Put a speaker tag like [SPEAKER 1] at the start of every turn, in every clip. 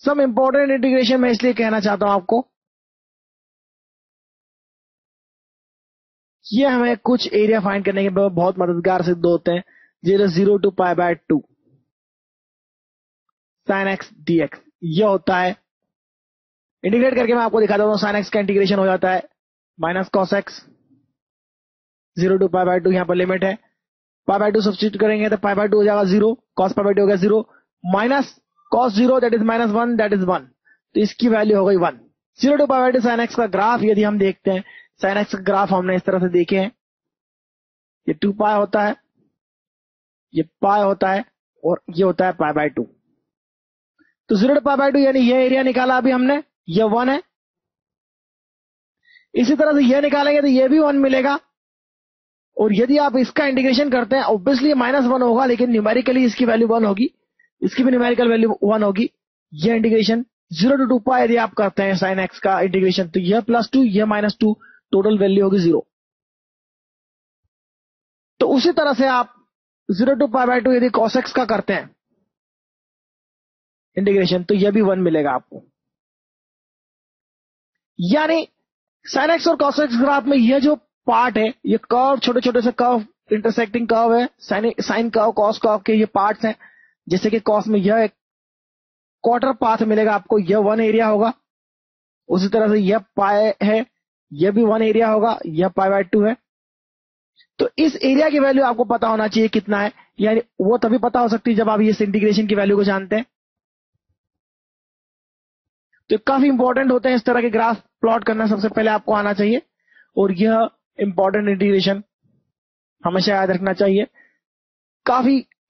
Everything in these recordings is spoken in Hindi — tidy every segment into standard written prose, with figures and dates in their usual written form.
[SPEAKER 1] सम इंपॉर्टेंट इंटीग्रेशन मैं इसलिए कहना चाहता हूं आपको, ये हमें कुछ एरिया फाइंड करने के बहुत मददगार सिद्ध होते हैं। 0 to π/2 sin x dx, ये होता है, इंटीग्रेट करके मैं आपको दिखाता हूं। sin x का इंटीग्रेशन हो जाता है माइनस cos x, 0 to π/2 यहां पर लिमिट है, π/2 सब्स्टिट्यूट करेंगे तो π/2 हो जाएगा 0, cos π/2 हो गया 0, minus cos 0 that is -1 that is 1, तो इसकी वैल्यू हो गई 1। 0 to π/2 sin x का ग्राफ यदि हम देखते हैं, sin x का ग्राफ हमने इस तरह से देखे हैं, ये 2π होता है, ये π होता है और ये होता है π/2। तो 0 to π/2 यानी ये एरिया निकाला अभी हमने, ये 1 है। इसी तरह से ये निकालेंगे तो ये भी 1 मिलेगा, और यदि आप इसका इंटीग्रेशन करते हैं ऑब्वियसली -1 होगा, लेकिन न्यूमेरिकली इसकी वैल्यू 1 होगी, इसकी भी न्यूमेरिकल वैल्यू 1 होगी। ये इंटीग्रेशन 0 to 2π यदि आप करते हैं sin x का इंटीग्रेशन, तो यह +2 यह -2, टोटल वैल्यू होगी 0। तो उसी तरह से आप 0 to π/2 यदि cos x का करते हैं इंटीग्रेशन, तो यह भी 1 मिलेगा आपको। यानी sin x और cos x ग्राफ में यह जो पार्ट है, ये कर्व, छोटे छोटे से कर्व, इंटरसेक्टिंग कर्व है, साइन कर्व, कॉस कर्व के ये पार्ट्स हैं। जैसे कि कॉस में यह एक क्वार्टर पाथ मिलेगा आपको, यह 1 एरिया होगा। उसी तरह से यह पाए है, यह भी 1 एरिया होगा, यह π/2 है। तो इस एरिया की वैल्यू आपको पता होना चाहिए कितना है, यानी वो तभी पता हो सकती है जब आप इस इंटीग्रेशन की वैल्यू को जानते हैं। तो काफी इंपॉर्टेंट होते हैं इस तरह के ग्राफ प्लॉट करना, सबसे पहले आपको आना चाहिए, और यह इंपॉर्टेंट इंटीग्रेशन हमेशा याद रखना चाहिए।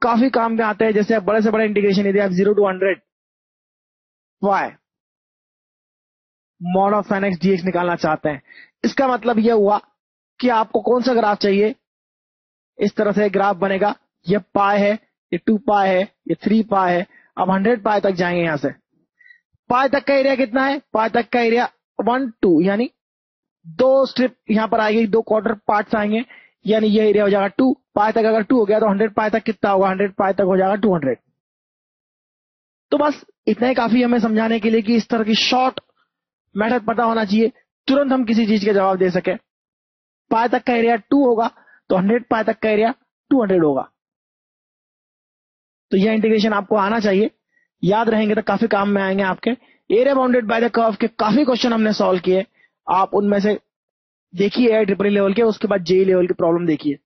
[SPEAKER 1] काफी काम में आते हैं। जैसे बड़े से बड़े इंटीग्रेशन यदि आप 0 to 100 y mod of sin x dx निकालना चाहते हैं, इसका मतलब यह हुआ कि आपको कौन सा ग्राफ चाहिए। इस तरह से ग्राफ बनेगा, यह पाई है, ये 2π है, ये 3π है। अब 100π तक जाएंगे। यहां से पाई तक का एरिया कितना है, पाई तक का एरिया 1 2, यानी 2 स्ट्रिप यहां पर आएगी, 2 क्वार्टर पार्ट्स आएंगे, यानी यह एरिया हो जाएगा 2 पाई तक। अगर 2 हो गया तो 100π तक कितना होगा, 100π तक हो जाएगा 200। तो बस इतना ही काफी हमें समझाने के लिए कि इस तरह की शॉर्ट मेथड पता होना चाहिए, तुरंत हम किसी चीज के जवाब दे सके। पाई तक का एरिया 2 होगा तो 100π तक का एरिया 200 होगा। तो यह इंटीग्रेशन आपको आना चाहिए, याद रहेंगे तो काफी काम में आएंगे आपके। Area bounded by the curve के काफी क्वेश्चन हमने सॉल्व किए, आप उनमें से देखिए IEEE लेवल के, उसके बाद JEE लेवल की प्रॉब्लम देखिए।